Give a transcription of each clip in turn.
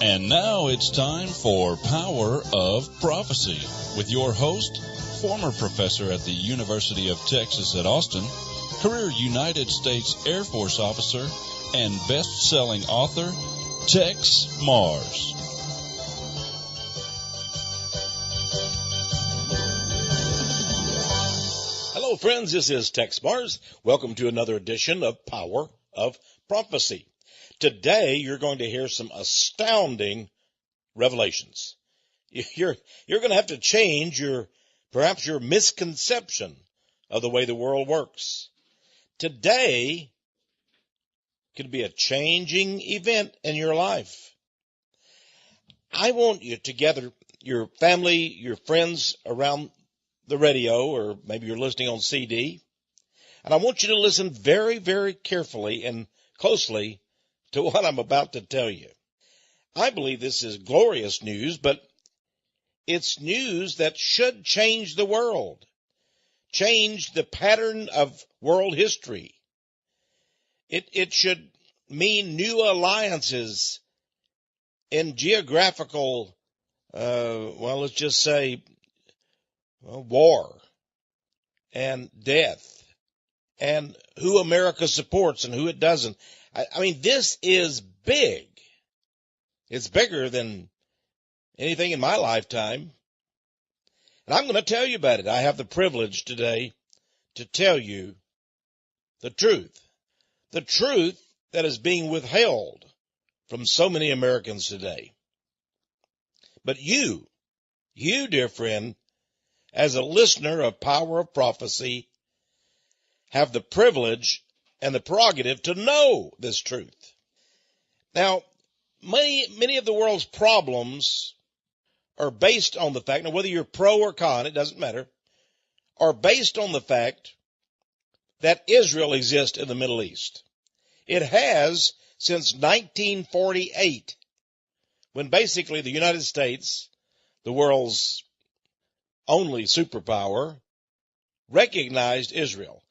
And now it's time for Power of Prophecy with your host, former professor at the University of Texas at Austin, career United States Air Force officer, and best-selling author, Texe Marrs. Hello, friends. This is Texe Marrs. Welcome to another edition of Power of Prophecy. Today, you're going to hear some astounding revelations. You're going to have to change perhaps your misconception of the way the world works. Today could be a changing event in your life. I want you to gather your family, your friends around the radio, or maybe you're listening on CD, and I want you to listen very, very carefully and closely to what I'm about to tell you. I believe this is glorious news, but it's news that should change the world, change the pattern of world history. It should mean new alliances in geographical, let's just say, war and death, and who America supports and who it doesn't. I mean, this is big. It's bigger than anything in my lifetime. And I'm going to tell you about it. I have the privilege today to tell you the truth that is being withheld from so many Americans today. But you, dear friend, as a listener of Power of Prophecy, have the privilege and the prerogative to know this truth. Now, many of the world's problems are based on the fact, now whether you're pro or con, it doesn't matter, are based on the fact that Israel exists in the Middle East. It has since 1948, when basically the United States, the world's only superpower, recognized Israel.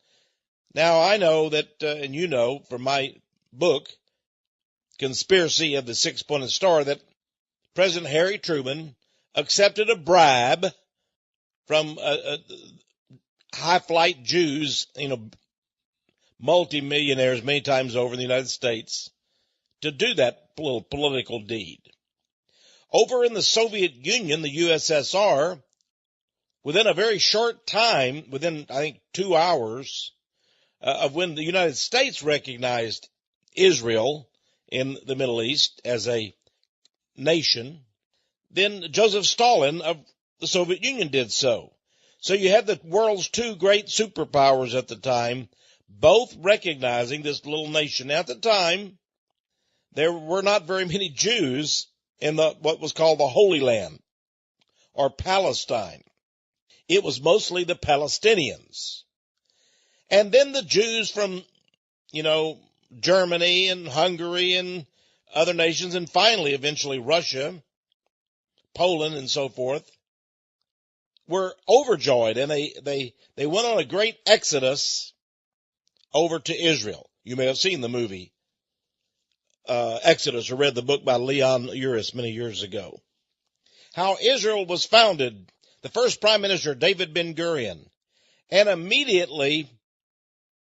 Now, I know that, and you know from my book, Conspiracy of the Six-Pointed Star, that President Harry Truman accepted a bribe from high-flight Jews, multimillionaires many times over in the United States, to do that little political deed. Over in the Soviet Union, the USSR, within a very short time, within, I think, 2 hours, of when the United States recognized Israel in the Middle East as a nation, then Joseph Stalin of the Soviet Union did so. So you had the world's two great superpowers at the time, both recognizing this little nation. Now, at the time, there were not very many Jews in what was called the Holy Land, or Palestine. It was mostly the Palestinians. And then the Jews from, Germany and Hungary and other nations, and finally, eventually, Russia, Poland, and so forth, were overjoyed, and they went on a great exodus over to Israel. You may have seen the movie Exodus, or read the book by Leon Uris many years ago. How Israel was founded, the first Prime Minister, David Ben-Gurion, and immediately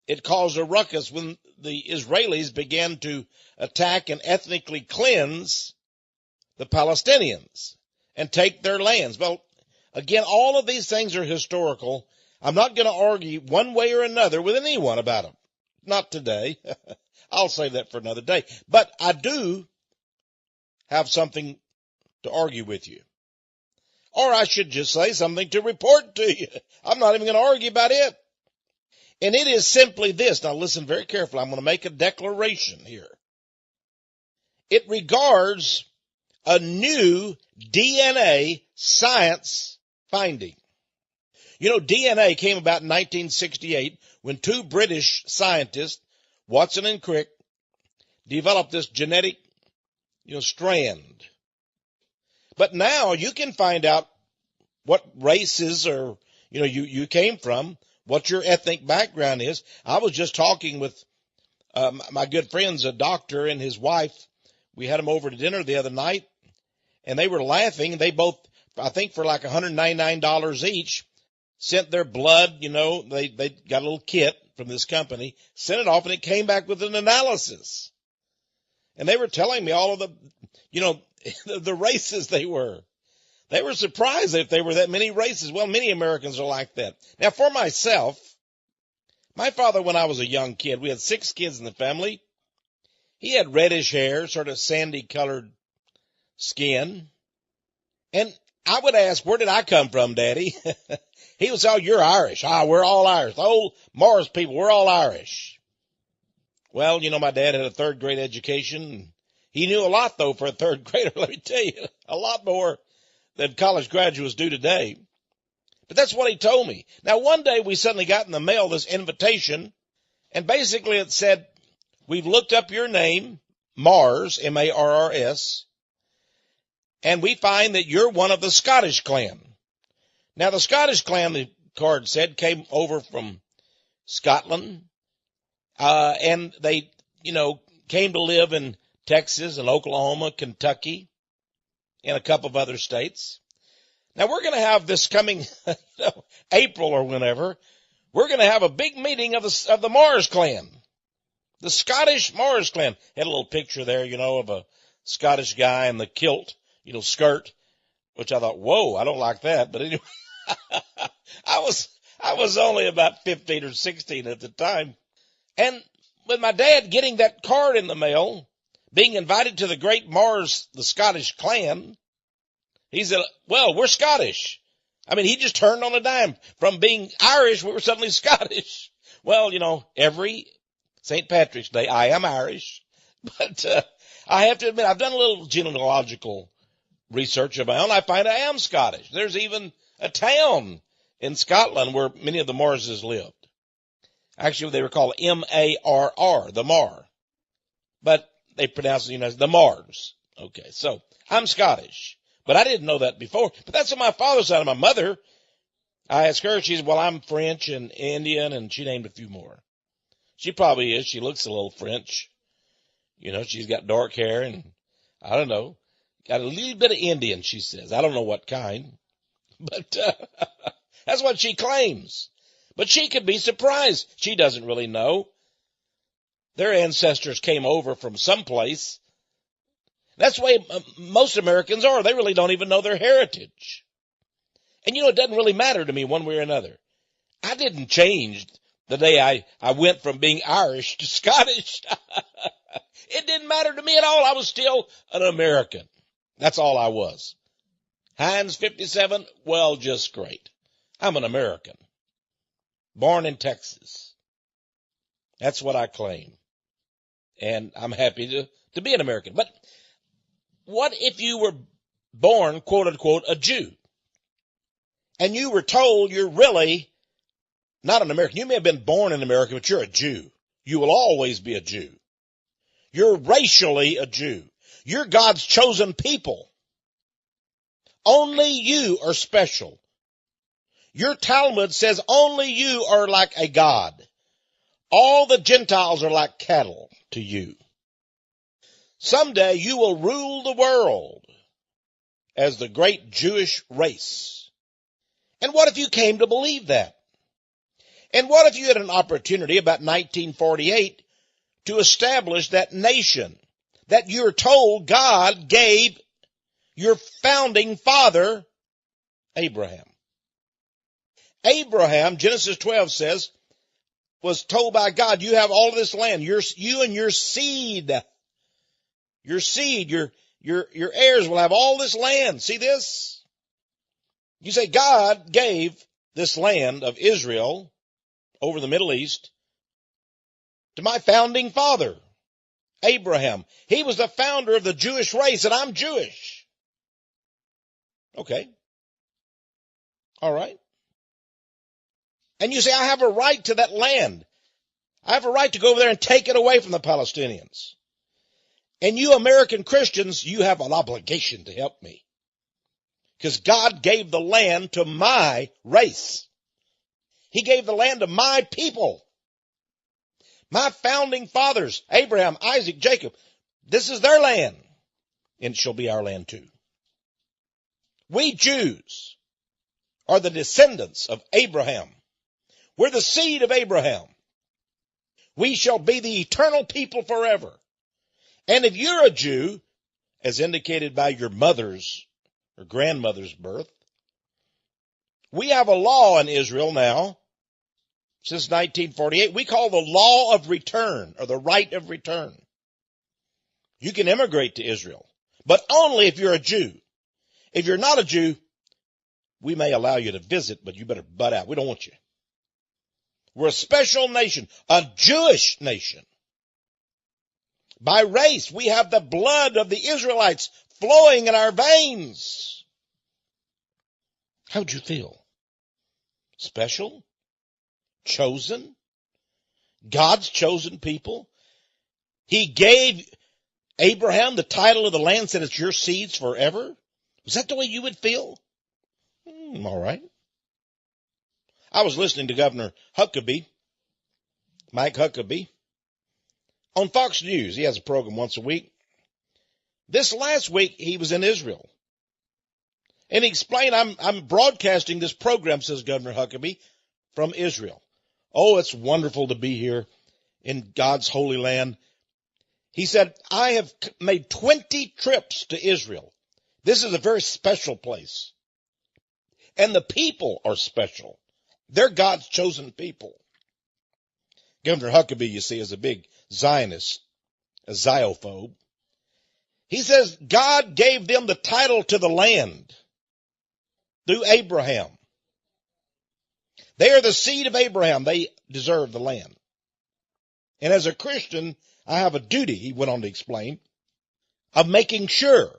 it caused a ruckus when the Israelis began to attack and ethnically cleanse the Palestinians and take their lands. Well, again, all of these things are historical. I'm not going to argue one way or another with anyone about them. Not today. I'll save that for another day. But I do have something to argue with you. Or I should just say something to report to you. I'm not even going to argue about it. And it is simply this. Now listen very carefully. I'm going to make a declaration here. It regards a new DNA science finding. DNA came about in 1968 when two British scientists, Watson and Crick, developed this genetic, strand. But now you can find out what races or, you came from, what your ethnic background is. I was just talking with my good friend's a doctor and his wife. We had them over to dinner the other night, and they were laughing. They both, I think for like $199 each, sent their blood, they got a little kit from this company, sent it off, and it came back with an analysis. And they were telling me all of the races they were. They were surprised if there were that many races. Well, many Americans are like that. Now, for myself, my father, when I was a young kid, we had 6 kids in the family. He had reddish hair, sort of sandy-colored skin. And I would ask, where did I come from, Daddy? He would say, oh, you're Irish. We're all Irish. The old Marrs people, we're all Irish. Well, my dad had a 3rd grade education. He knew a lot, though, for a 3rd grader, let me tell you. A lot more than college graduates do today. But that's what he told me. Now, one day we suddenly got in the mail this invitation, and basically it said, we've looked up your name, Marrs, M-A-R-R-S, and we find that you're one of the Scottish clan. Now, the Scottish clan, the card said, came over from Scotland, and they, came to live in Texas and Oklahoma, Kentucky, and a couple of other states. Now, we're going to have this coming April or whenever, we're going to have a big meeting of the Marrs clan, the Scottish Marrs clan. Had a little picture there, of a Scottish guy in the kilt, skirt, which I thought, whoa, I don't like that. But anyway, I was only about 15 or 16 at the time. And with my dad getting that card in the mail, being invited to the great Marrs, the Scottish clan, he said, well, we're Scottish. I mean, he just turned on a dime. From being Irish, we were suddenly Scottish. Well, every St. Patrick's Day, I am Irish. But I have to admit, I've done a little genealogical research of my own. I find I am Scottish. There's even a town in Scotland where many of the Marses lived. Actually, they were called M-A-R-R, the Mar. But they pronounce it, the Marrs. Okay, so I'm Scottish. But I didn't know that before. But that's on my father's side. Of my mother, I asked her, she said, well, I'm French and Indian, and she named a few more. She probably is. She looks a little French. She's got dark hair and, I don't know, got a little bit of Indian, she says. I don't know what kind. But that's what she claims. But she could be surprised. She doesn't really know. Their ancestors came over from someplace. That's the way most Americans are. They really don't even know their heritage. And it doesn't really matter to me one way or another. I didn't change the day I went from being Irish to Scottish. It didn't matter to me at all. I was still an American. That's all I was. Heinz 57, well, just great. I'm an American. Born in Texas. That's what I claim. And I'm happy to be an American. But what if you were born, quote unquote, a Jew? And you were told you're really not an American. You may have been born in America, but you're a Jew. You will always be a Jew. You're racially a Jew. You're God's chosen people. Only you are special. Your Talmud says only you are like a god. All the Gentiles are like cattle to you. Someday you will rule the world as the great Jewish race. And what if you came to believe that? And what if you had an opportunity about 1948 to establish that nation that you're told God gave your founding father, Abraham? Abraham, Genesis 12 says, was told by God, you have all of this land, you and your seed, your heirs will have all this land. See this? You say God gave this land of Israel over the Middle East to my founding father, Abraham. He was the founder of the Jewish race, and I'm Jewish. Okay. All right. And you say, I have a right to that land. I have a right to go over there and take it away from the Palestinians. And you American Christians, you have an obligation to help me. Because God gave the land to my race. He gave the land to my people. My founding fathers, Abraham, Isaac, Jacob. This is their land. And it shall be our land too. We Jews are the descendants of Abraham. We're the seed of Abraham. We shall be the eternal people forever. And if you're a Jew, as indicated by your mother's or grandmother's birth, we have a law in Israel now, since 1948, we call the law of return, or the right of return. You can immigrate to Israel, but only if you're a Jew. If you're not a Jew, we may allow you to visit, but you better butt out. We don't want you. We're a special nation, a Jewish nation. By race, we have the blood of the Israelites flowing in our veins. How'd you feel? Special? Chosen? God's chosen people? He gave Abraham the title of the land, said it's your seeds forever? Was that the way you would feel? All right. I was listening to Governor Huckabee, Mike Huckabee, on Fox News. He has a program once a week. This last week, he was in Israel. And he explained, I'm broadcasting this program, says Governor Huckabee, from Israel. Oh, it's wonderful to be here in God's holy land. He said, I have made 20 trips to Israel. This is a very special place. And the people are special. They're God's chosen people. Governor Huckabee, you see, is a big Zionist, a Ziophobe. He says God gave them the title to the land through Abraham. They are the seed of Abraham. They deserve the land. And as a Christian, I have a duty, he went on to explain, of making sure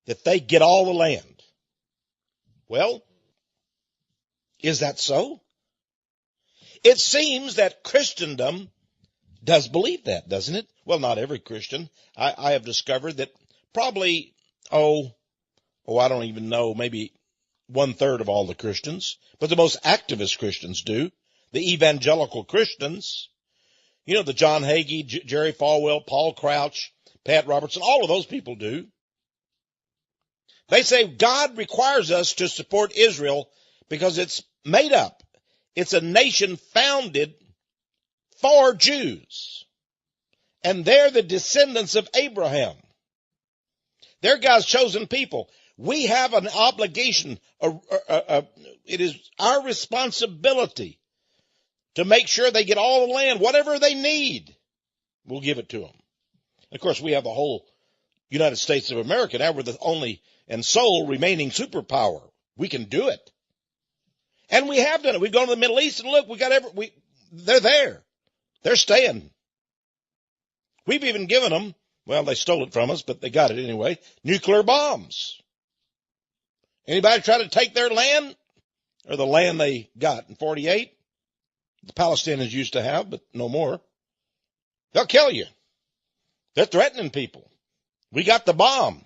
that they get all the land. Well, is that so? It seems that Christendom does believe that, doesn't it? Well, not every Christian. I have discovered that probably, I don't even know, maybe 1/3 of all the Christians, but the most activist Christians do. The evangelical Christians, you know, the John Hagee, Jerry Falwell, Paul Crouch, Pat Robertson, all of those people do. They say God requires us to support Israel because it's made up. It's a nation founded for Jews. And they're the descendants of Abraham. They're God's chosen people. We have an obligation. It is our responsibility to make sure they get all the land, whatever they need. We'll give it to them. Of course, we have the whole United States of America. Now we're the only and sole remaining superpower. We can do it. And we have done it. We've gone to the Middle East and look, they're there. They're staying. We've even given them, well, they stole it from us, but they got it anyway, nuclear bombs. Anybody try to take their land, or the land they got in 48? The Palestinians used to have, but no more. They'll kill you. They're threatening people. We got the bomb.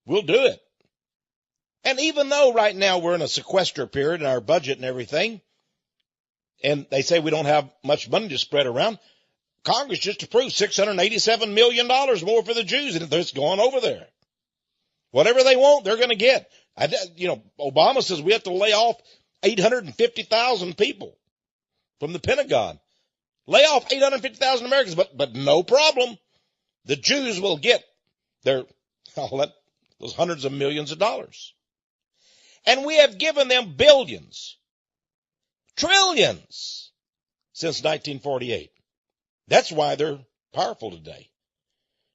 We'll do it. And even though right now we're in a sequester period in our budget and everything, and they say we don't have much money to spread around, Congress just approved $687 million more for the Jews, and it's going over there. Whatever they want, they're going to get. Obama says we have to lay off 850,000 people from the Pentagon. Lay off 850,000 Americans, but no problem. The Jews will get those hundreds of millions of dollars. And we have given them billions, trillions since 1948. That's why they're powerful today.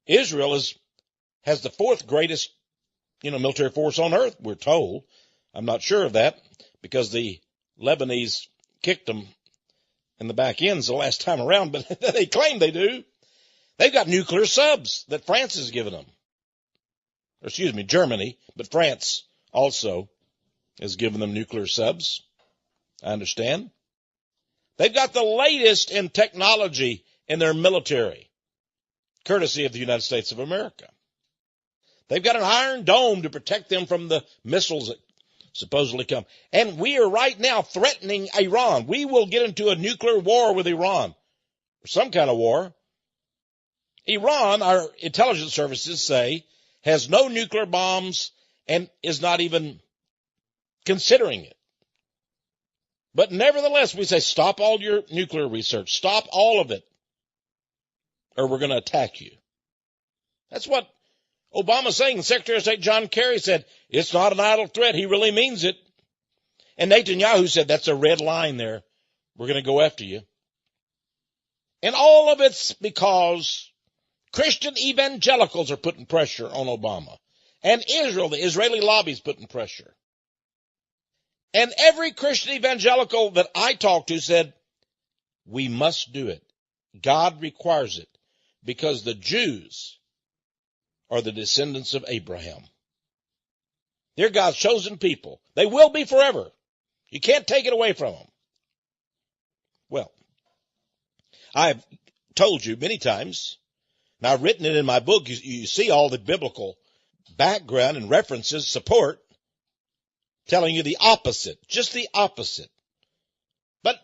Israel has the 4th greatest, military force on earth, we're told. I'm not sure of that because the Lebanese kicked them in the back ends the last time around, but they claim they do. They've got nuclear subs that France has given them. Germany, but France also has given them nuclear subs. I understand. They've got the latest in technology in their military, courtesy of the United States of America. They've got an iron dome to protect them from the missiles that supposedly come. And we are right now threatening Iran. We will get into a nuclear war with Iran, or some kind of war. Iran, our intelligence services say, has no nuclear bombs and is not even considering it. But nevertheless, we say, stop all your nuclear research. Stop all of it, or we're going to attack you. That's what Obama's saying. Secretary of State John Kerry said, it's not an idle threat. He really means it. And Netanyahu said, that's a red line there. We're going to go after you. And all of it's because Christian evangelicals are putting pressure on Obama. And Israel, the Israeli lobby's putting pressure. And every Christian evangelical that I talked to said, we must do it. God requires it because the Jews are the descendants of Abraham. They're God's chosen people. They will be forever. You can't take it away from them. Well, I've told you many times, and I've written it in my book, you see all the biblical background and references, support, telling you the opposite, just the opposite. But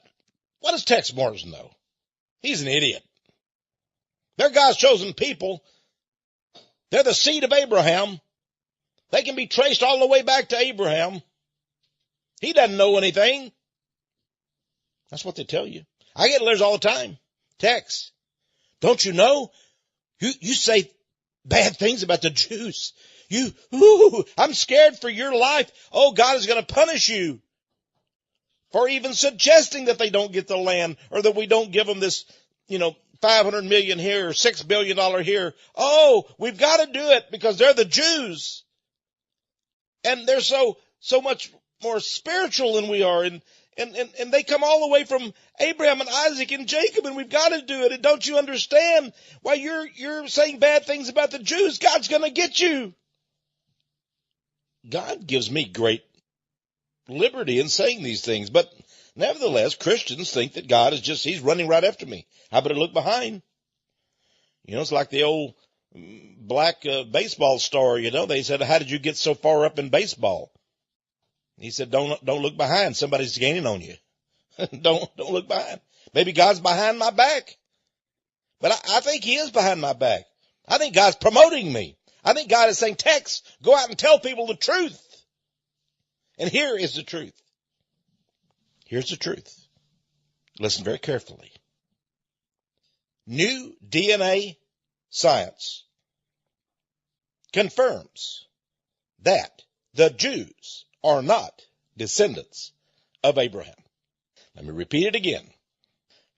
what does Texe Marrs know? He's an idiot. They're God's chosen people. They're the seed of Abraham. They can be traced all the way back to Abraham. He doesn't know anything. That's what they tell you. I get letters all the time. Texe, don't you know? You say bad things about the Jews. I'm scared for your life. Oh, God is going to punish you for even suggesting that they don't get the land or that we don't give them this, $500 million here or $6 billion here. Oh, we've got to do it because they're the Jews. And they're so much more spiritual than we are. And they come all the way from Abraham and Isaac and Jacob, and we've got to do it. And don't you understand why you're saying bad things about the Jews? God's going to get you. God gives me great liberty in saying these things, but nevertheless, Christians think that God is he's running right after me. I better look behind. It's like the old black baseball star, they said, how did you get so far up in baseball? He said, don't look behind. Somebody's gaining on you. Don't look behind. Maybe God's behind my back. But I think he is behind my back. I think God's promoting me. I think God is saying, Texe, go out and tell people the truth. And here is the truth. Here's the truth. Listen very carefully. New DNA science confirms that the Jews are not descendants of Abraham. Let me repeat it again.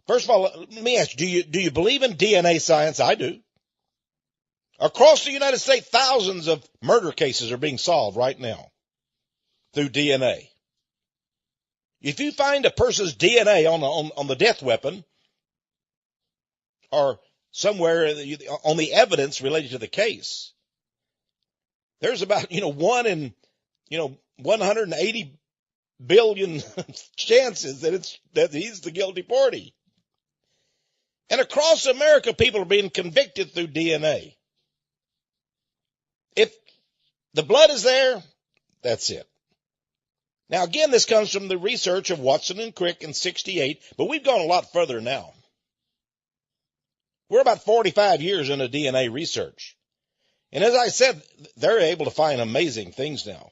First of all, let me ask you, do you believe in DNA science? I do. Across the United States, thousands of murder cases are being solved right now through DNA. If you find a person's DNA on the death weapon or somewhere on the evidence related to the case, there's about, 1 in, 180 billion chances that he's the guilty party. And across America, people are being convicted through DNA. If the blood is there, that's it. Now, again, this comes from the research of Watson and Crick in 1968, but we've gone a lot further now. We're about 45 years into DNA research. And as I said, they're able to find amazing things now.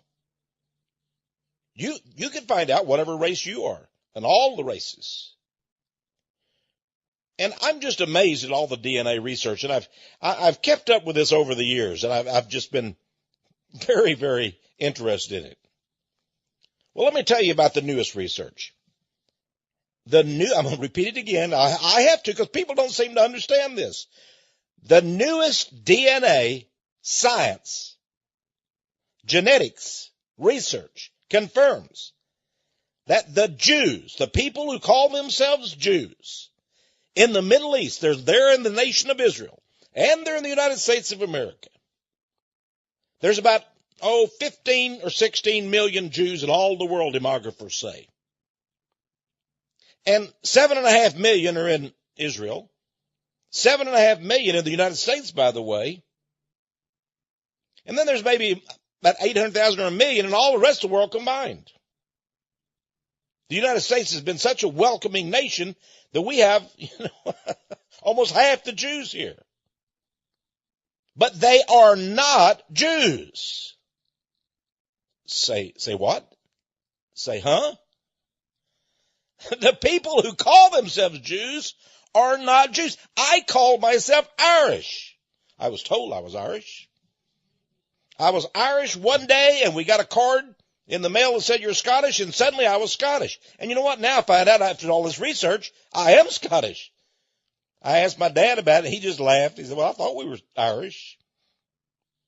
You can find out whatever race you are, and all the races. And I'm just amazed at all the DNA research, and I've kept up with this over the years, and I've just been very, very interested in it. Well, let me tell you about the newest research. I'm going to repeat it again. I have to because people don't seem to understand this. The newest DNA science, genetics research confirms that the Jews, the people who call themselves Jews, in the Middle East, they're there in the nation of Israel, and they're in the United States of America. There's about, 15 or 16 million Jews in all the world, demographers say. And 7.5 million are in Israel. 7.5 million in the United States, by the way. And then there's maybe about 800,000 or 1 million in all the rest of the world combined. The United States has been such a welcoming nation that we have, almost half the Jews here. But they are not Jews. Say what? Say, huh? The people who call themselves Jews are not Jews. I call myself Irish. I was told I was Irish. I was Irish one day, and we got a card in the mail that said you're Scottish, and suddenly I was Scottish. And you know what? Now I find out after all this research, I am Scottish. I asked my dad about it. He just laughed. He said, well, I thought we were Irish.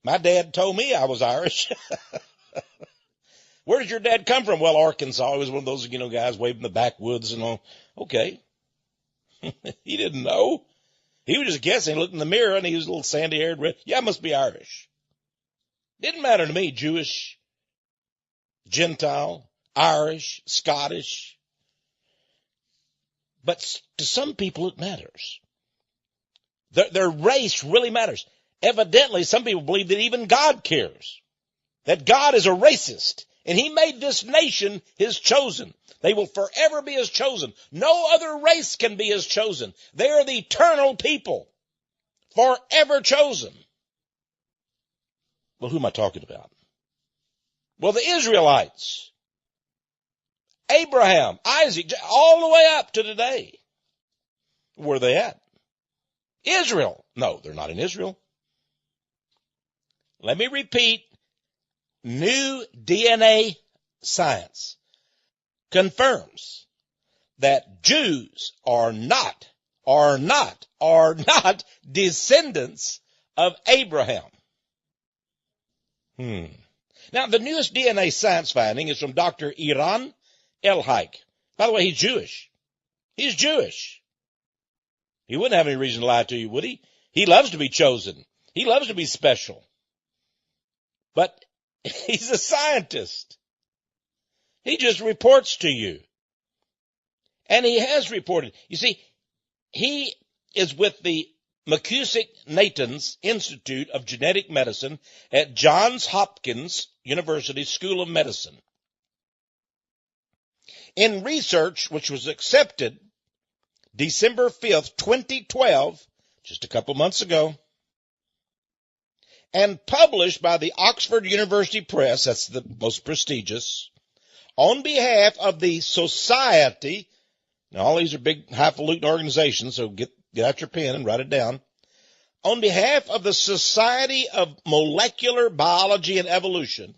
My dad told me I was Irish. Where did your dad come from? Well, Arkansas. He was one of those, guys waving the backwoods and all. Okay. He didn't know. He was just guessing. He looked in the mirror, and he was a little sandy-haired. Yeah, I must be Irish. Didn't matter to me. Jewish, Gentile, Irish, Scottish. But to some people it matters. Their race really matters. Evidently, some people believe that even God cares. That God is a racist. And he made this nation his chosen. They will forever be his chosen. No other race can be his chosen. They are the eternal people. Forever chosen. Well, who am I talking about? Well, the Israelites. Abraham, Isaac, all the way up to today. Where are they at? Israel. No, they're not in Israel. Let me repeat. New DNA science confirms that Jews are not descendants of Abraham. Now, the newest DNA science finding is from Dr. Iran Elhaik. By the way, he's Jewish. He's Jewish. He wouldn't have any reason to lie to you, would he? He loves to be chosen. He loves to be special. But he's a scientist. He just reports to you. And he has reported. You see, he is with the McCusick-Natan's Institute of Genetic Medicine at Johns Hopkins University School of Medicine. In research which was accepted December 5th, 2012, just a couple months ago, and published by the Oxford University Press, that's the most prestigious, on behalf of the Society, now all these are big highfalutin organizations, so get out your pen and write it down, on behalf of the Society of Molecular Biology and Evolution.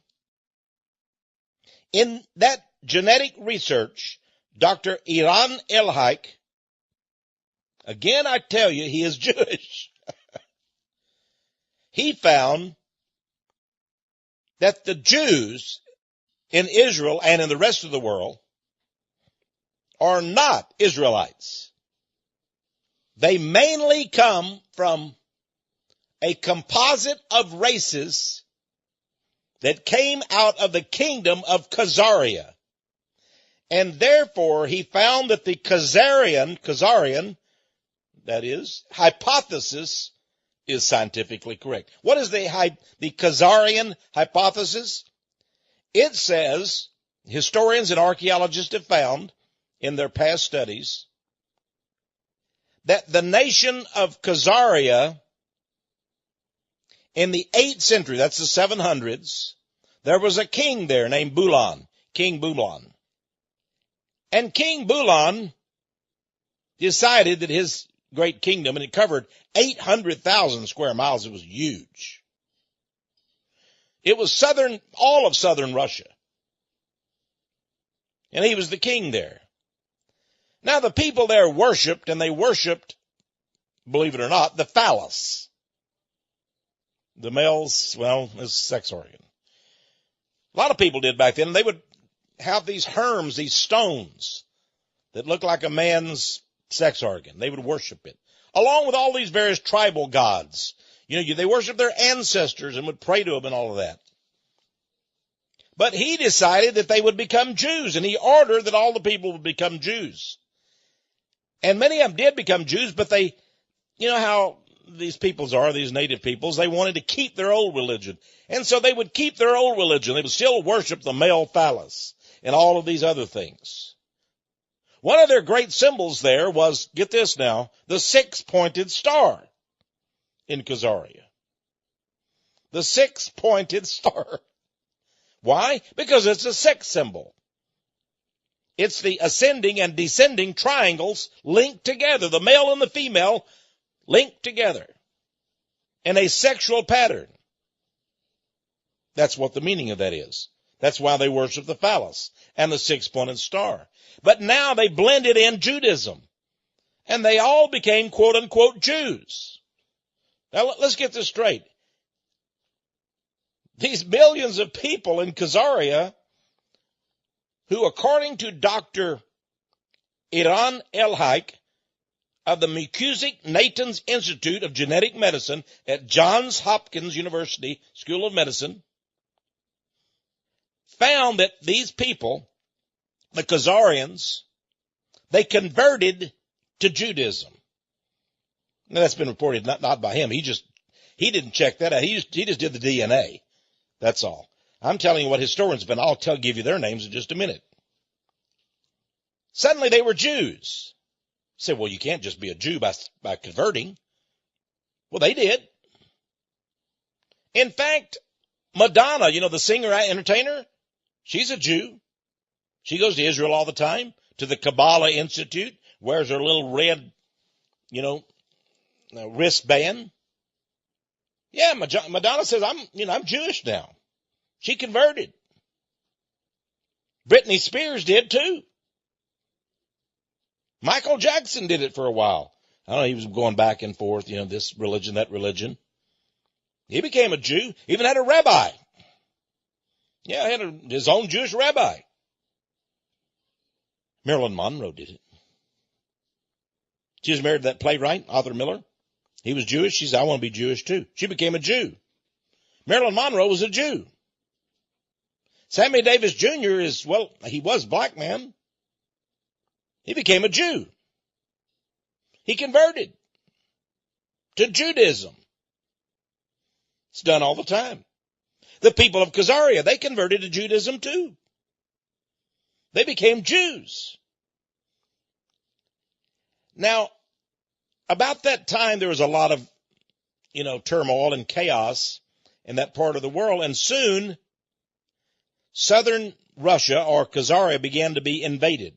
In that genetic research, Dr. Iran Elhaik, again I tell you, he is Jewish. He found that the Jews in Israel and in the rest of the world are not Israelites. They mainly come from a composite of races that came out of the kingdom of Khazaria. And therefore he found that the Khazarian, that is, hypothesis is scientifically correct. What is the Khazarian hypothesis? It says, historians and archaeologists have found in their past studies, that the nation of Khazaria in the 8th century, that's the 700s, there was a king there named Bulan, King Bulan. And King Bulan decided that his great kingdom, and it covered 800,000 square miles. It was huge. It was all of southern Russia. And he was the king there. Now the people there worshiped, and they worshiped, believe it or not, the phallus. The male's, his sex organ. A lot of people did back then. They would have these herms, these stones that looked like a man's sex organ. They would worship it, along with all these various tribal gods. They worshiped their ancestors and would pray to them and all of that. But he decided that they would become Jews, and he ordered that all the people would become Jews. And many of them did become Jews, but they, how these peoples are, these native peoples, they wanted to keep their old religion. And so they would keep their old religion. They would still worship the male phallus and all of these other things. One of their great symbols there was, get this now, the six-pointed star in Khazaria. The six-pointed star. Why? Because it's a sex symbol. It's the ascending and descending triangles linked together, the male and the female linked together in a sexual pattern. That's what the meaning of that is. That's why they worship the phallus and the six-pointed star. But now they blended in Judaism, and they all became quote-unquote Jews. Now let's get this straight. These millions of people in Khazaria, who according to Dr. Iran El-Haik of the McKusick-Natan's Institute of Genetic Medicine at Johns Hopkins University School of Medicine, found that these people, the Khazarians, they converted to Judaism. Now that's been reported not by him. He didn't check that out. He just did the DNA. That's all. I'm telling you what historians have been. I'll give you their names in just a minute. Suddenly they were Jews. You say, well, you can't just be a Jew by converting. Well, they did. In fact, Madonna, the singer, entertainer, she's a Jew. She goes to Israel all the time, to the Kabbalah Institute, wears her little red, wristband. Yeah, Madonna says, I'm Jewish now. She converted. Britney Spears did too. Michael Jackson did it for a while. I don't know, he was going back and forth, this religion, that religion. He became a Jew, even had a rabbi. Yeah, he had his own Jewish rabbi. Marilyn Monroe did it. She was married to that playwright, Arthur Miller. He was Jewish. She said, I want to be Jewish too. She became a Jew. Marilyn Monroe was a Jew. Sammy Davis Jr. He was a black man. He became a Jew. He converted to Judaism. It's done all the time. The people of Khazaria, they converted to Judaism too. They became Jews. Now, about that time, there was a lot of, turmoil and chaos in that part of the world. And soon, southern Russia or Khazaria began to be invaded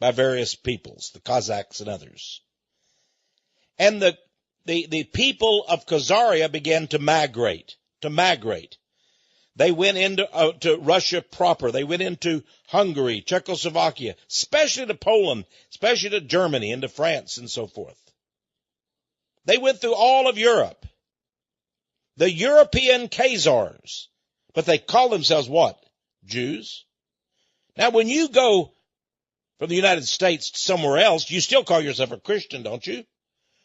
by various peoples, the Kazakhs and others. And the people of Khazaria began to migrate. They went into to Russia proper. They went into Hungary, Czechoslovakia, especially to Poland, especially to Germany, and to France, and so forth. They went through all of Europe. The European Khazars. But they call themselves what? Jews. Now, when you go from the United States to somewhere else, you still call yourself a Christian, don't you?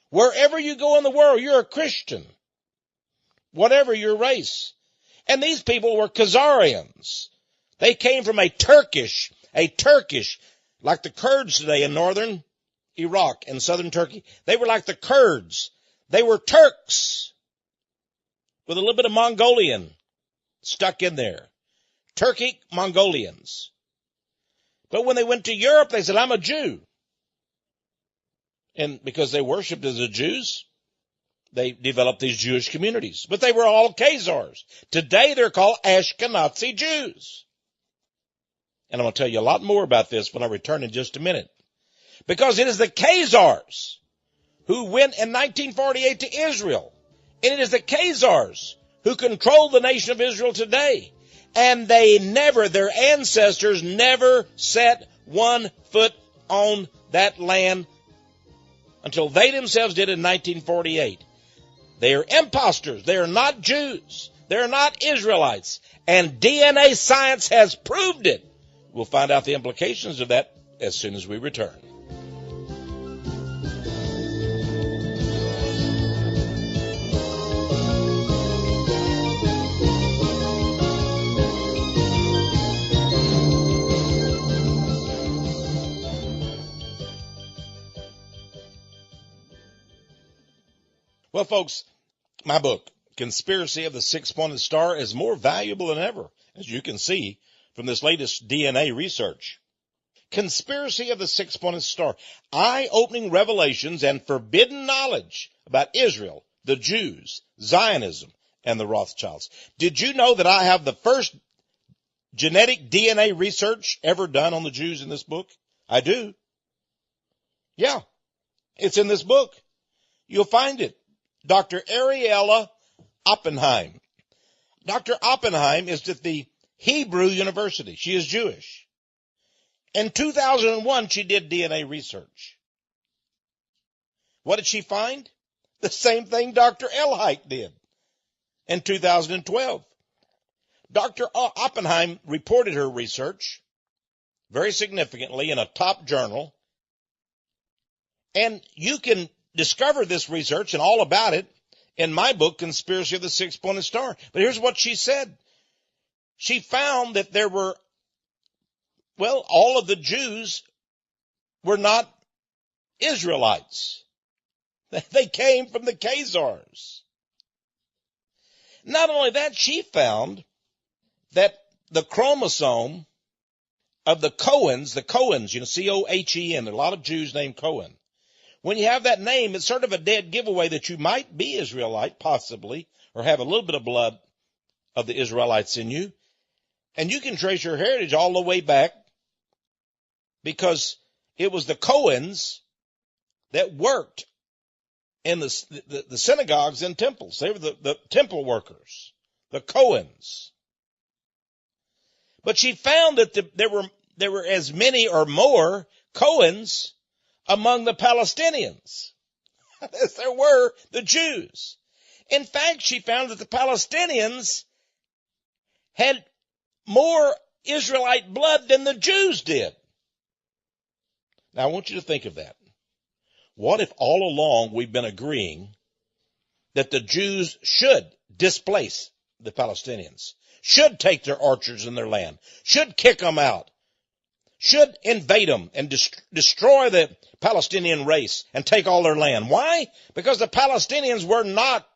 Wherever you go in the world, you're a Christian. Whatever your race. And these people were Khazarians. They came from a Turkish, like the Kurds today in northern Iraq and southern Turkey. They were like the Kurds. They were Turks with a little bit of Mongolian stuck in there. Turkic Mongolians. But when they went to Europe, they said, I'm a Jew. And because they worshiped as the Jews, they developed these Jewish communities. But they were all Khazars. Today they're called Ashkenazi Jews. And I'm going to tell you a lot more about this when I return in just a minute. Because it is the Khazars who went in 1948 to Israel. And it is the Khazars who control the nation of Israel today. And their ancestors never set one foot on that land until they themselves did in 1948. They are imposters. They are not Jews. They are not Israelites. And DNA science has proved it. We'll find out the implications of that as soon as we return. Well, folks, my book, Conspiracy of the Six-Pointed Star, is more valuable than ever, as you can see from this latest DNA research. Conspiracy of the Six-Pointed Star, eye-opening revelations and forbidden knowledge about Israel, the Jews, Zionism, and the Rothschilds. Did you know that I have the first genetic DNA research ever done on the Jews in this book? I do. Yeah, it's in this book. You'll find it. Dr. Ariella Oppenheim. Dr. Oppenheim is at the Hebrew University. She is Jewish. In 2001, she did DNA research. What did she find? The same thing Dr. Elhike did in 2012. Dr. Oppenheim reported her research very significantly in a top journal. And you can discover this research and all about it in my book, Conspiracy of the Six-Pointed Star. But here's what she said. She found that there were, all of the Jews were not Israelites. They came from the Khazars. Not only that, she found that the chromosome of the Cohens, C-O-H-E-N, there are a lot of Jews named Cohen. When you have that name, it's sort of a dead giveaway that you might be Israelite, possibly, or have a little bit of blood of the Israelites in you. And you can trace your heritage all the way back because it was the Cohens that worked in the synagogues and temples. They were the temple workers, the Cohens. But she found that there were as many or more Cohens among the Palestinians as there were the Jews. In fact, she found that the Palestinians had more Israelite blood than the Jews did. Now, I want you to think of that. What if all along we've been agreeing that the Jews should displace the Palestinians, should take their orchards and their land, should kick them out, should invade them and destroy the Palestinian race and take all their land? Why? Because the Palestinians were not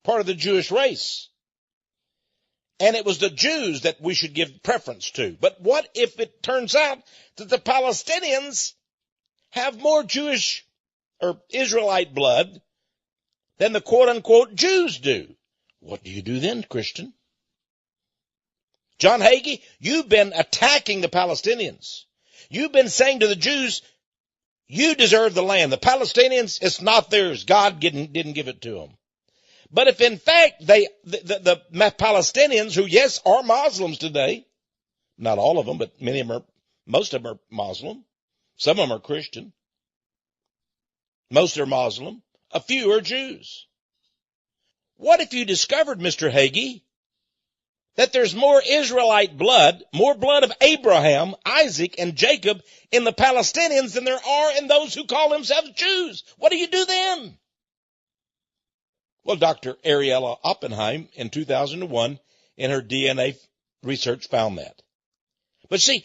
part of the Jewish race. And it was the Jews that we should give preference to. But what if it turns out that the Palestinians have more Jewish or Israelite blood than the quote-unquote Jews do? What do you do then, Christian? John Hagee, you've been attacking the Palestinians. You've been saying to the Jews, you deserve the land. The Palestinians, it's not theirs. God didn't give it to them. But if in fact the Palestinians, who yes are Muslims today, not all of them, but most of them are Muslim. Some of them are Christian. Most are Muslim. A few are Jews. What if you discovered, Mr. Hagee, that there's more Israelite blood, more blood of Abraham, Isaac, and Jacob in the Palestinians than there are in those who call themselves Jews? What do you do then? Well, Dr. Ariella Oppenheim in 2001 in her DNA research found that. But see,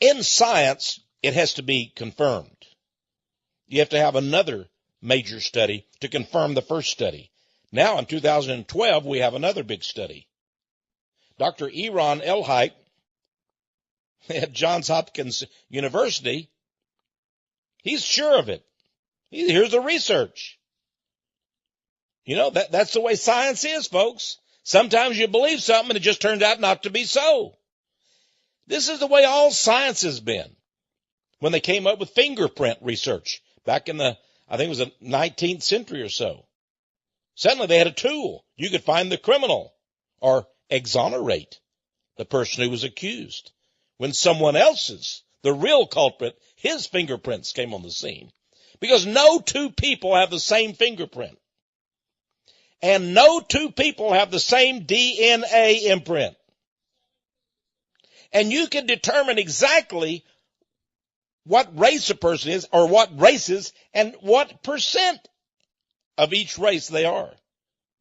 in science, it has to be confirmed. You have to have another major study to confirm the first study. Now in 2012, we have another big study. Dr. Eron Elhike at Johns Hopkins University, he's sure of it. Here's the research. You know, that's the way science is, folks. Sometimes you believe something and it just turns out not to be so. This is the way all science has been. When they came up with fingerprint research back in I think it was the 19th century or so. Suddenly they had a tool. You could find the criminal or exonerate the person who was accused when someone else's, the real culprit, his fingerprints came on the scene. Because no two people have the same fingerprint. And no two people have the same DNA imprint. And you can determine exactly what race a person is, or what races, and what percent of each race they are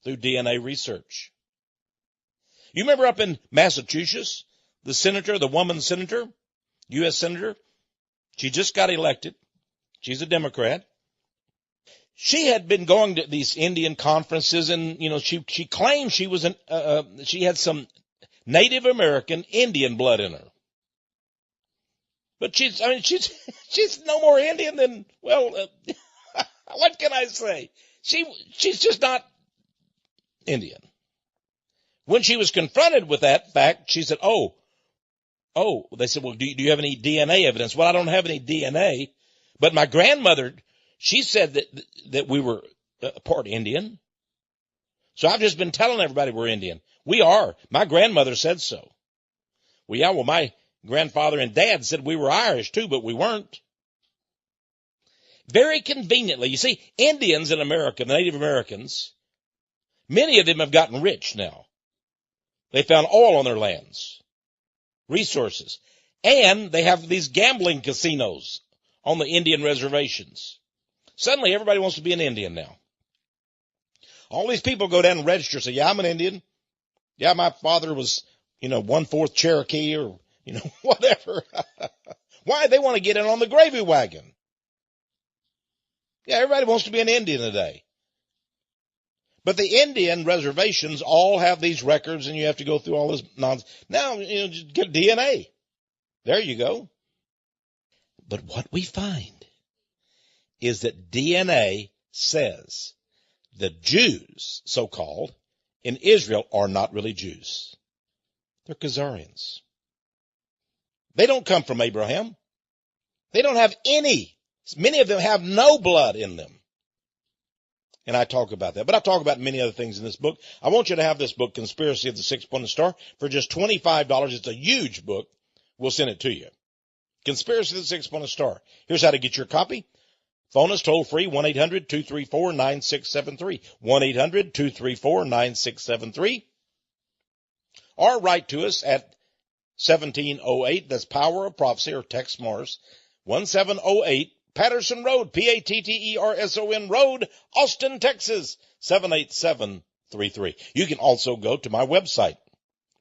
through DNA research. You remember up in Massachusetts, the woman senator, U.S. senator, she just got elected. She's a Democrat. She had been going to these Indian conferences, and she claimed she was she had some Native American Indian blood in her. But she's no more Indian than, what can I say? She's just not Indian. When she was confronted with that fact, she said, "Oh, Oh, they said, well, do you have any DNA evidence? Well, I don't have any DNA, but my grandmother, she said that we were part Indian. So I've just been telling everybody we're Indian. We are. My grandmother said so. Well, yeah, well, my grandfather and dad said we were Irish too, but we weren't. Very conveniently, you see, Indians in America, the Native Americans, many of them have gotten rich now. They found oil on their lands, resources, and they have these gambling casinos on the Indian reservations. Suddenly, everybody wants to be an Indian now. All these people go down and register, say, yeah, I'm an Indian. Yeah, my father was, 1/4 Cherokee or, whatever. Why? They want to get in on the gravy wagon. Yeah, everybody wants to be an Indian today. But the Indian reservations all have these records, and you have to go through all this nonsense. Now, just get DNA. There you go. But what we find is that DNA says the Jews, so-called, in Israel are not really Jews. They're Khazarians. They don't come from Abraham. They don't have any. Many of them have no blood in them. And I talk about that. But I talk about many other things in this book. I want you to have this book, Conspiracy of the Six-Pointed Star, for just $25. It's a huge book. We'll send it to you. Conspiracy of the Six-Pointed Star. Here's how to get your copy. Phone us toll free, 1-800-234-9673. 1-800-234-9673. Or write to us at 1708. That's Power of Prophecy, or Texe Marrs, 1708 Patterson Road, Patterson Road, Austin, Texas, 78733. You can also go to my website,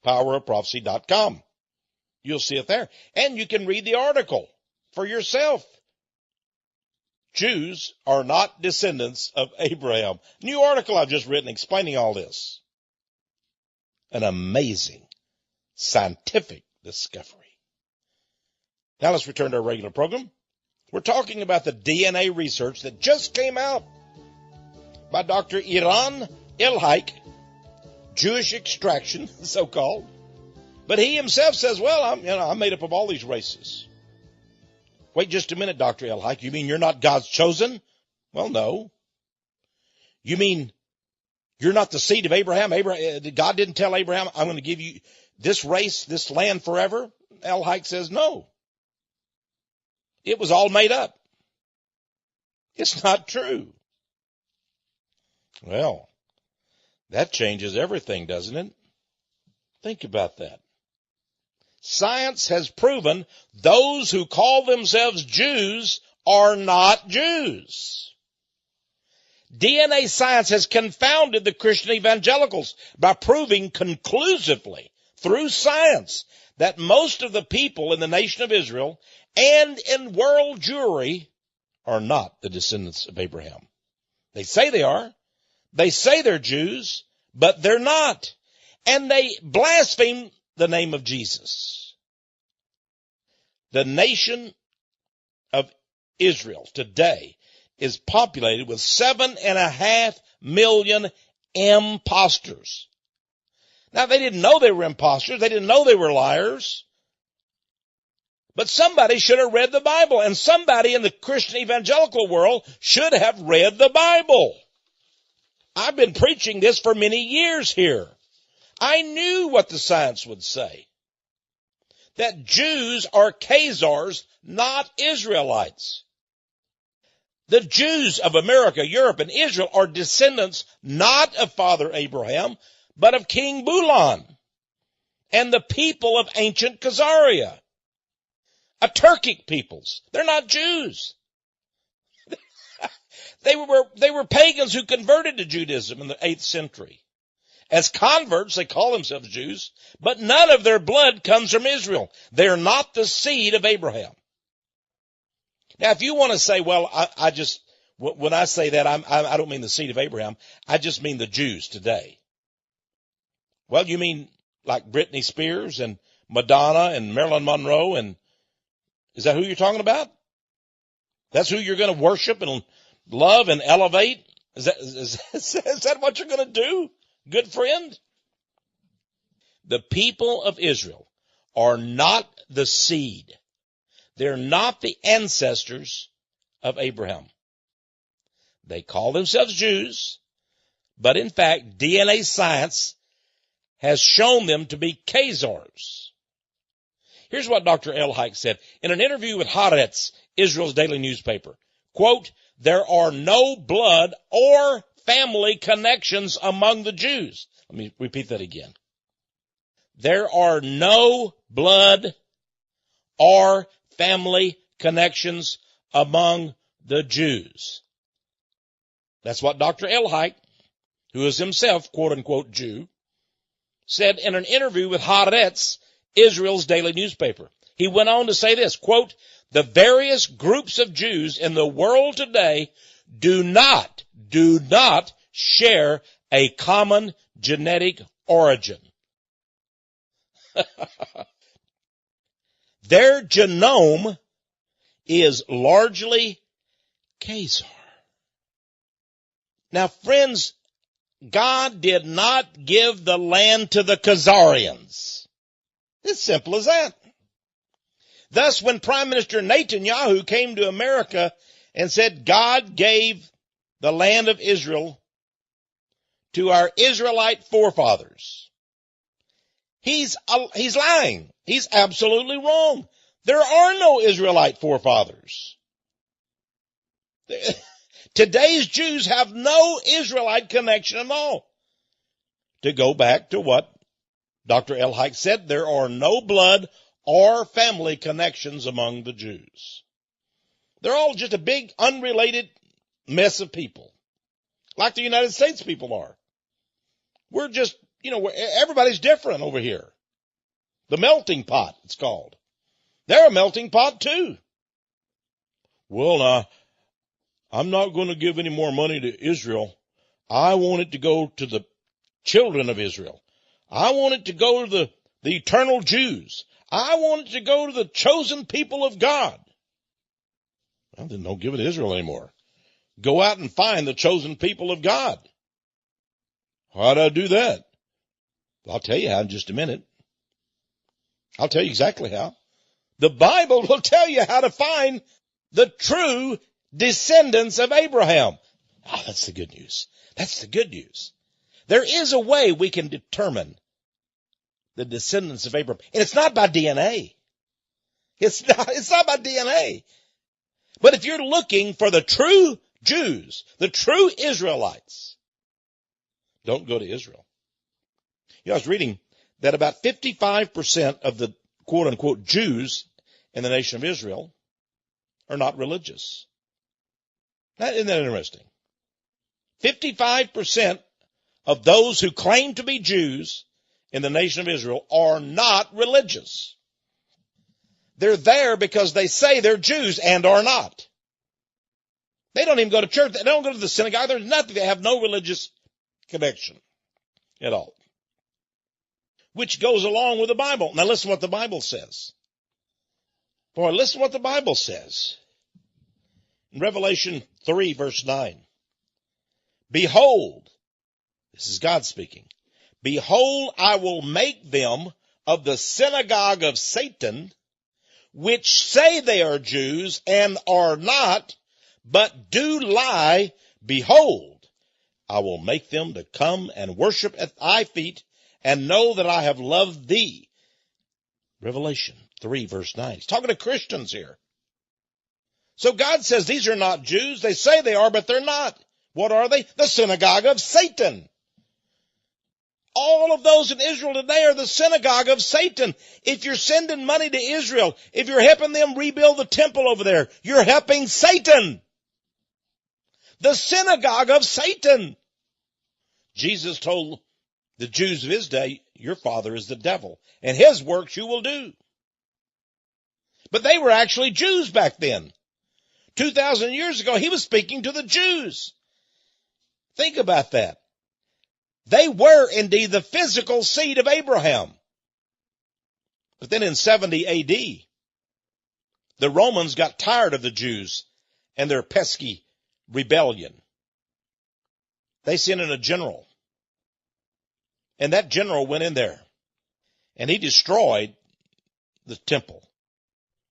powerofprophecy.com. You'll see it there. And you can read the article for yourself. Jews are not descendants of Abraham. New article I've just written explaining all this. An amazing scientific discovery. Now let's return to our regular program. We're talking about the DNA research that just came out by Dr. Iran Elhaik, Jewish extraction, so-called. But he himself says, well, I'm made up of all these races. Wait just a minute, Dr. Elhaik. You mean you're not God's chosen? Well, no. You mean you're not the seed of Abraham? God didn't tell Abraham, I'm going to give you this race, this land forever? Elhaik says, no. It was all made up. It's not true. Well, that changes everything, doesn't it? Think about that. Science has proven those who call themselves Jews are not Jews. DNA science has confounded the Christian evangelicals by proving conclusively through science that most of the people in the nation of Israel and in world Jewry are not the descendants of Abraham. They say they are. They say they're Jews, but they're not. And they blaspheme the name of Jesus. The nation of Israel today is populated with 7.5 million imposters. Now, they didn't know they were imposters. They didn't know they were liars. But somebody should have read the Bible, and somebody in the Christian evangelical world should have read the Bible. I've been preaching this for many years here. I knew what the science would say. That Jews are Khazars, not Israelites. The Jews of America, Europe, and Israel are descendants not of Father Abraham, but of King Bulan and the people of ancient Khazaria. A Turkic peoples. They're not Jews. They were pagans who converted to Judaism in the 8th century. As converts, they call themselves Jews, but none of their blood comes from Israel. They're not the seed of Abraham. Now, if you want to say, well, when I say that, I don't mean the seed of Abraham. I just mean the Jews today. Well, you mean like Britney Spears and Madonna and Marilyn Monroe, and is that who you're talking about? That's who you're going to worship and love and elevate? Is that what you're going to do, good friend? The people of Israel are not the seed. They're not the ancestors of Abraham. They call themselves Jews, but in fact, DNA science has shown them to be Khazars. Here's what Dr. L. Hike said in an interview with Haaretz, Israel's daily newspaper. Quote, there are no blood or family connections among the Jews. Let me repeat that again. There are no blood or family connections among the Jews. That's what Dr. L. Hike, who is himself, quote-unquote, Jew, said in an interview with Haaretz, Israel's daily newspaper. He went on to say this, quote, the various groups of Jews in the world today do not share a common genetic origin. Their genome is largely Khazar. Now, friends, God did not give the land to the Khazarians. It's simple as that. Thus, when Prime Minister Netanyahu came to America and said God gave the land of Israel to our Israelite forefathers, he's lying. He's absolutely wrong. There are no Israelite forefathers. Today's Jews have no Israelite connection at all. To go back to what Dr. L. Hike said, there are no blood or family connections among the Jews. They're all just a big, unrelated mess of people, like the United States people are. We're just, everybody's different over here. The melting pot, it's called. They're a melting pot, too. Well, now, I'm not going to give any more money to Israel. I want it to go to the children of Israel. I want it to go to the eternal Jews. I want it to go to the chosen people of God. Well, then don't give it to Israel anymore. Go out and find the chosen people of God. How do I do that? I'll tell you how in just a minute. I'll tell you exactly how. The Bible will tell you how to find the true descendants of Abraham. Oh, that's the good news. That's the good news. There is a way we can determine the descendants of Abraham. And it's not by DNA. It's not by DNA. But if you're looking for the true Jews, the true Israelites, don't go to Israel. I was reading that about 55% of the quote-unquote Jews in the nation of Israel are not religious. Isn't that interesting? 55% of those who claim to be Jews in the nation of Israel are not religious. They're there because they say they're Jews and are not. They don't even go to church. They don't go to the synagogue. There's nothing. They have no religious connection at all. Which goes along with the Bible. Now listen what the Bible says. Boy, listen what the Bible says. In Revelation 3, verse 9. Behold, this is God speaking. Behold, I will make them of the synagogue of Satan, which say they are Jews and are not, but do lie. Behold, I will make them to come and worship at thy feet and know that I have loved thee. Revelation 3, verse 9. He's talking to Christians here. So God says these are not Jews. They say they are, but they're not. What are they? The synagogue of Satan. All of those in Israel today are the synagogue of Satan. If you're sending money to Israel, if you're helping them rebuild the temple over there, you're helping Satan. The synagogue of Satan. Jesus told the Jews of his day, your father is the devil, and his works you will do. But they were actually Jews back then. 2,000 years ago, he was speaking to the Jews. Think about that. They were indeed the physical seed of Abraham. But then in 70 AD, the Romans got tired of the Jews and their pesky rebellion. They sent in a general. And that general went in there and he destroyed the temple,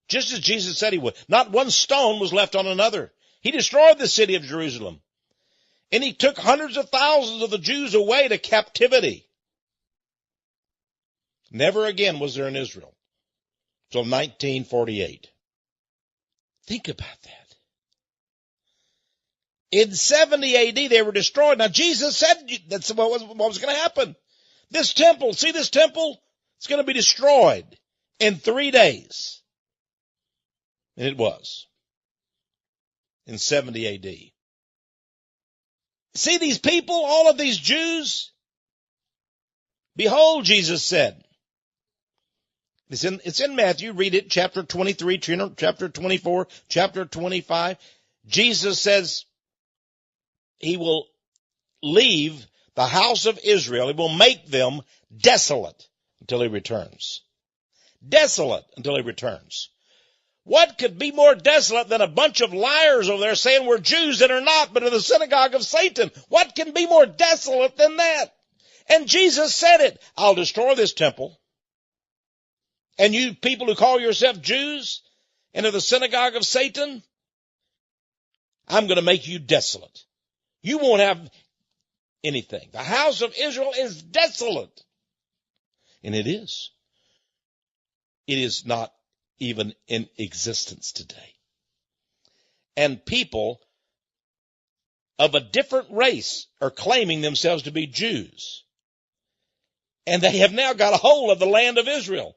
just as Jesus said he would. Not one stone was left on another. He destroyed the city of Jerusalem. And he took hundreds of thousands of the Jews away to captivity. Never again was there in Israel until 1948. Think about that. In 70 AD, they were destroyed. Now, Jesus said that's what was going to happen. This temple, see this temple? It's going to be destroyed in 3 days. And it was. In 70 AD. See these people, all of these Jews? Behold, Jesus said. It's in Matthew. Read it, chapter 23, chapter 24, chapter 25. Jesus says he will leave the house of Israel. He will make them desolate until he returns. Desolate until he returns. What could be more desolate than a bunch of liars over there saying we're Jews that are not, but are the synagogue of Satan? What can be more desolate than that? And Jesus said it. I'll destroy this temple. And you people who call yourself Jews and are the synagogue of Satan, I'm going to make you desolate. You won't have anything. The house of Israel is desolate. And it is. It is not even in existence today. And people of a different race are claiming themselves to be Jews. And they have now got a hold of the land of Israel.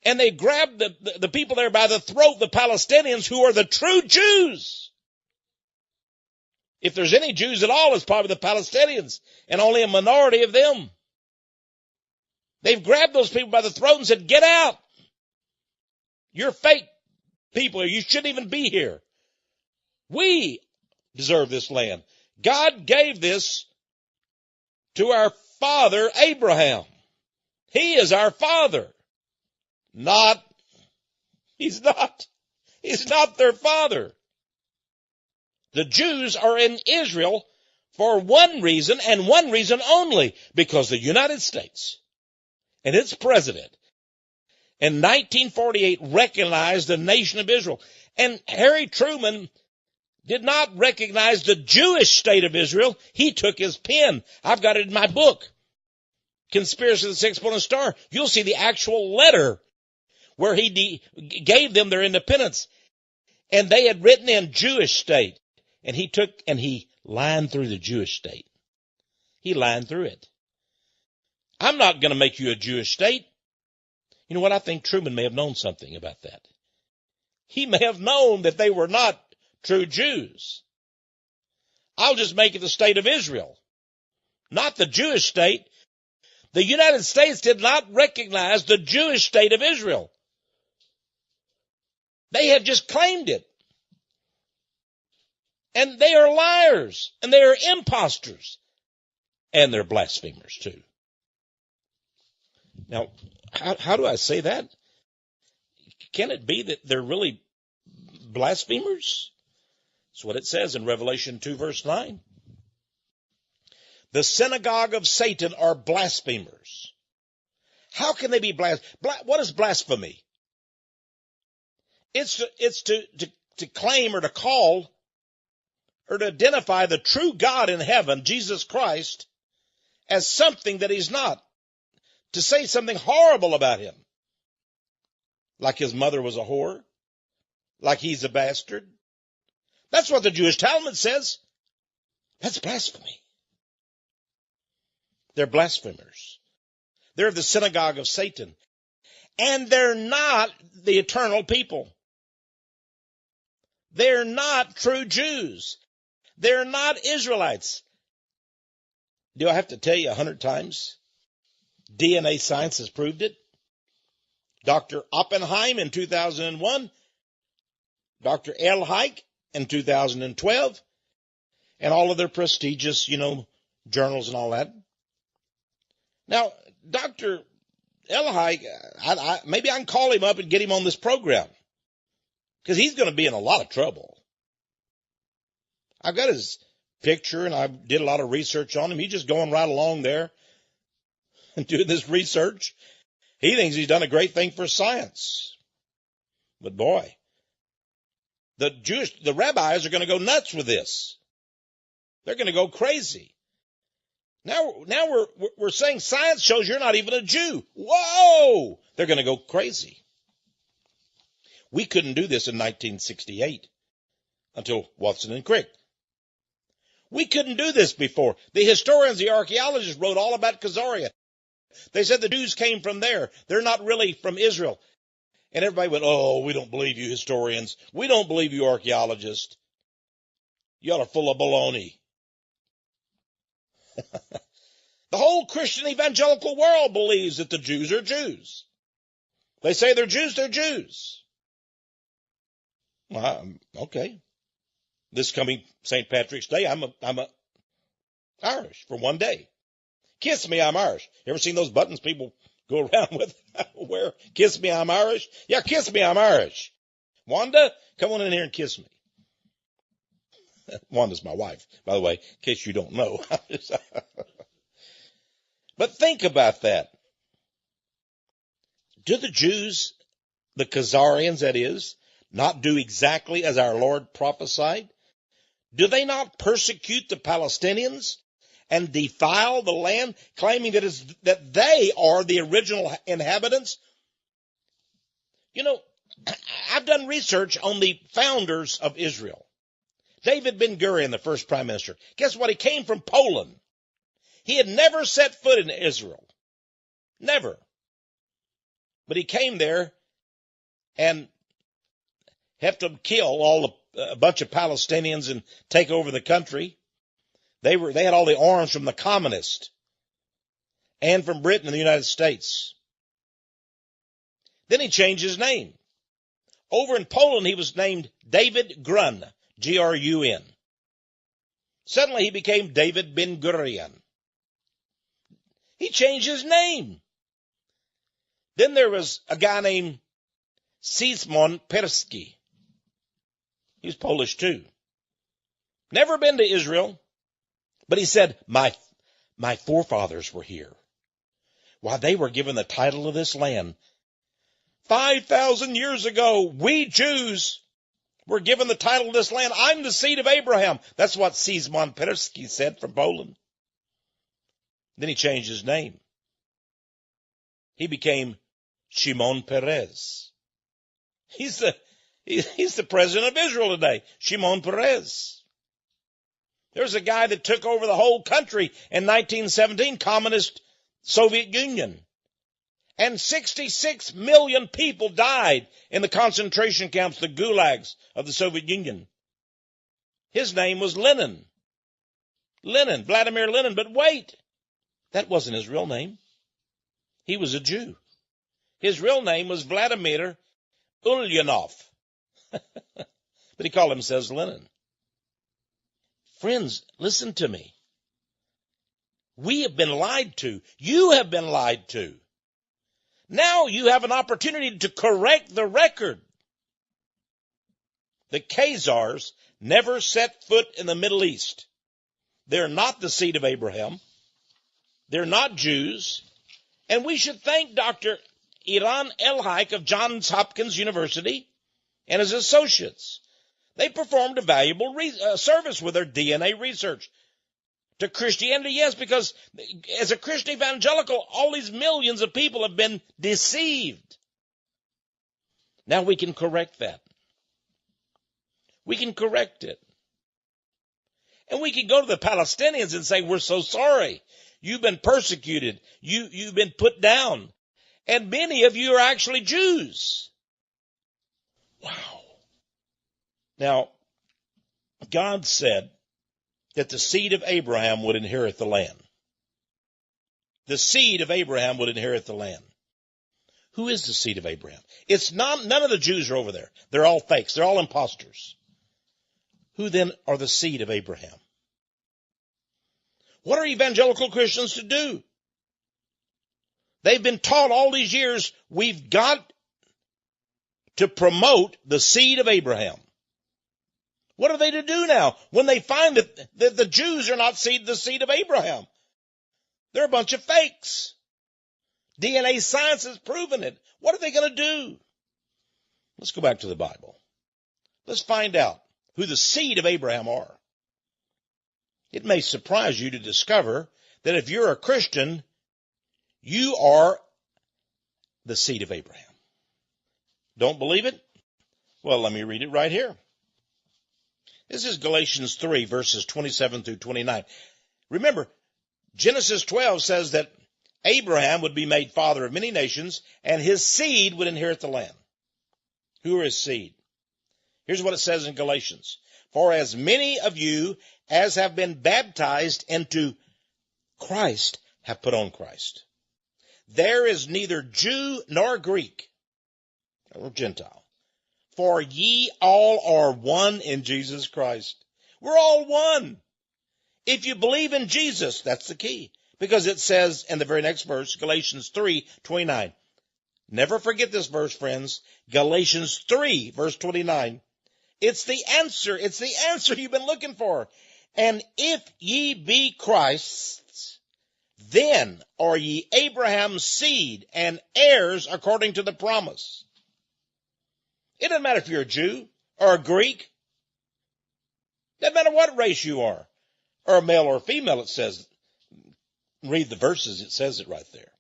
And they grabbed the people there by the throat, the Palestinians, who are the true Jews. If there's any Jews at all, it's probably the Palestinians, and only a minority of them. They've grabbed those people by the throat and said, get out. You're fake people. You shouldn't even be here. We deserve this land. God gave this to our father Abraham. He is our father. He's not their father. The Jews are in Israel for one reason and one reason only, because the United States and its president in 1948 recognized the nation of Israel. And Harry Truman did not recognize the Jewish state of Israel. He took his pen. I've got it in my book, Conspiracy of the Six-Pointed Star. You'll see the actual letter where he gave them their independence. And they had written in Jewish state. And he lined through the Jewish state. He lined through it. I'm not going to make you a Jewish state. You know what? I think Truman may have known something about that. He may have known that they were not true Jews. I'll just make it the state of Israel, not the Jewish state. The United States did not recognize the Jewish state of Israel. They have just claimed it. And they are liars, and they are imposters, and they're blasphemers too. Now, how do I say that? Can it be that they're really blasphemers? That's what it says in Revelation 2, verse 9. The synagogue of Satan are blasphemers. How can they be what is blasphemy? It's to claim or to call or to identify the true God in heaven, Jesus Christ, as something that he's not. To say something horrible about him. Like his mother was a whore. Like he's a bastard. That's what the Jewish Talmud says. That's blasphemy. They're blasphemers. They're of the synagogue of Satan. And they're not the eternal people. They're not true Jews. They're not Israelites. Do I have to tell you 100 times? DNA science has proved it. Dr. Oppenheim in 2001, Dr. Elhaik in 2012, and all of their prestigious, journals and all that. Now, Dr. Elhaik, maybe I can call him up and get him on this program, because he's going to be in a lot of trouble. I've got his picture, and I did a lot of research on him. He's just going right along there and doing this research. He thinks he's done a great thing for science. But boy, the rabbis are going to go nuts with this. They're going to go crazy. Now we're saying science shows you're not even a Jew. Whoa! They're going to go crazy. We couldn't do this in 1968 until Watson and Crick. We couldn't do this before. The historians, the archaeologists wrote all about Khazaria. They said the Jews came from there. They're not really from Israel. And everybody went, oh, we don't believe you historians. We don't believe you archaeologists. Y'all are full of baloney. The whole Christian evangelical world believes that the Jews are Jews. They say they're Jews, they're Jews. Well, okay. This coming St. Patrick's Day, I'm a Irish for one day. Kiss me, I'm Irish. You ever seen those buttons people go around with? Where? Kiss me, I'm Irish? Yeah, kiss me, I'm Irish. Wanda, come on in here and kiss me. Wanda's my wife, by the way, in case you don't know. But think about that. Do the Jews, the Khazarians that is, not do exactly as our Lord prophesied? Do they not persecute the Palestinians and defile the land, claiming that they are the original inhabitants? You know, I've done research on the founders of Israel. David Ben-Gurion, the first prime minister. Guess what? He came from Poland. He had never set foot in Israel. Never. But he came there and helped them kill a bunch of Palestinians and take over the country. They had all the arms from the communists and from Britain and the United States. Then he changed his name. Over in Poland, he was named David Grun, Grun. Suddenly, he became David Ben-Gurion. He changed his name. Then there was a guy named Texe Marrs. He was Polish too. Never been to Israel, but he said, my forefathers were here. Why, they were given the title of this land 5,000 years ago. We Jews were given the title of this land. I'm the seed of Abraham. That's what Texe Marrs said from Poland. Then he changed his name. He became Shimon Peres. He's the president of Israel today, Shimon Peres. There's a guy that took over the whole country in 1917, communist Soviet Union. And 66 million people died in the concentration camps, the gulags of the Soviet Union. His name was Lenin. Vladimir Lenin. But wait, that wasn't his real name. He was a Jew. His real name was Vladimir Ulyanov. But he called himself Lenin. Friends, listen to me. We have been lied to. You have been lied to. Now you have an opportunity to correct the record. The Khazars never set foot in the Middle East. They're not the seed of Abraham. They're not Jews. And we should thank Dr. Iran Elhaik of Johns Hopkins University and his associates. They performed a valuable service with their DNA research. To Christianity, yes, because as a Christian evangelical, all these millions of people have been deceived. Now we can correct that. We can correct it. And we can go to the Palestinians and say, we're so sorry. You've been persecuted. You've been put down. And many of you are actually Jews. Wow. Now, God said that the seed of Abraham would inherit the land. The seed of Abraham would inherit the land. Who is the seed of Abraham? It's not, none of the Jews are over there. They're all fakes. They're all imposters. Who then are the seed of Abraham? What are evangelical Christians to do? They've been taught all these years, we've got to promote the seed of Abraham. What are they to do now when they find that the Jews are not the seed of Abraham? They're a bunch of fakes. DNA science has proven it. What are they going to do? Let's go back to the Bible. Let's find out who the seed of Abraham are. It may surprise you to discover that if you're a Christian, you are the seed of Abraham. Don't believe it? Well, let me read it right here. This is Galatians 3, verses 27 through 29. Remember, Genesis 12 says that Abraham would be made father of many nations, and his seed would inherit the land. Who are his seed? Here's what it says in Galatians. For as many of you as have been baptized into Christ have put on Christ. There is neither Jew nor Greek or Gentile, for ye all are one in Jesus Christ. We're all one. If you believe in Jesus, that's the key. Because it says in the very next verse, Galatians 3:29. Never forget this verse, friends. Galatians 3, verse 29. It's the answer. It's the answer you've been looking for. And if ye be Christ's, then are ye Abraham's seed and heirs according to the promise. It doesn't matter if you're a Jew or a Greek. It doesn't matter what race you are, or a male or a female, it says. Read the verses, it says it right there.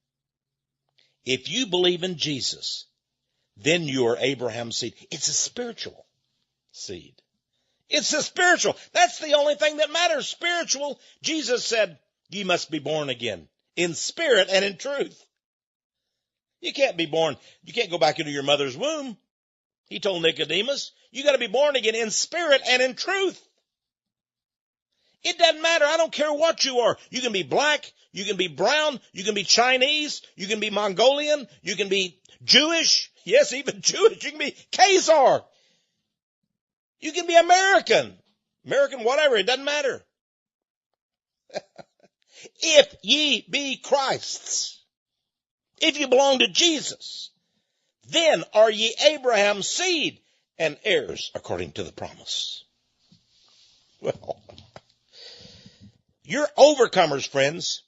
If you believe in Jesus, then you are Abraham's seed. It's a spiritual seed. It's a spiritual. That's the only thing that matters, spiritual. Jesus said, you must be born again in spirit and in truth. You can't be born. You can't go back into your mother's womb. He told Nicodemus, you got to be born again in spirit and in truth. It doesn't matter. I don't care what you are. You can be black. You can be brown. You can be Chinese. You can be Mongolian. You can be Jewish. Yes, even Jewish. You can be Khazar. You can be American. American whatever. It doesn't matter. If ye be Christ's, if you belong to Jesus, then are ye Abraham's seed and heirs according to the promise. Well, you're overcomers, friends.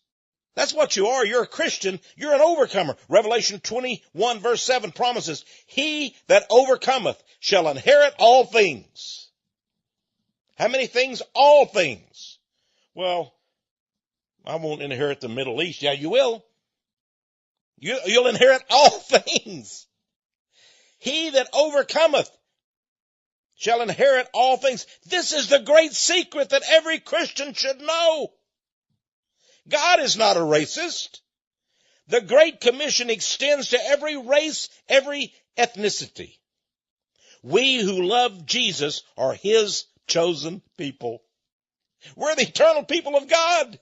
That's what you are. You're a Christian. You're an overcomer. Revelation 21 verse 7 promises, he that overcometh shall inherit all things. How many things? All things. Well, I won't inherit the Middle East. Yeah, you will. You'll inherit all things. He that overcometh shall inherit all things. This is the great secret that every Christian should know. God is not a racist. The Great Commission extends to every race, every ethnicity. We who love Jesus are his chosen people. We're the eternal people of God.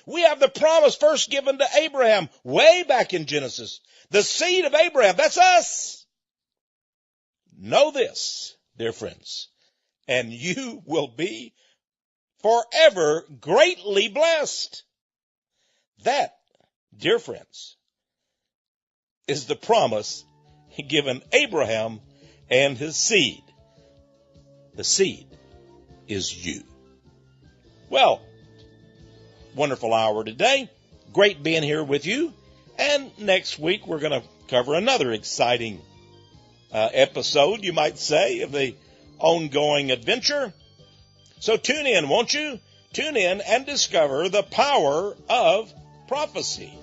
We have the promise first given to Abraham way back in Genesis. The seed of Abraham, that's us. Know this, dear friends, and you will be forever greatly blessed. That, dear friends, is the promise given Abraham and his seed. The seed is you. Well, wonderful hour today. Great being here with you. And next week we're going to cover another exciting episode, you might say, of the ongoing adventure. So tune in, won't you? Tune in and discover the power of prophecy.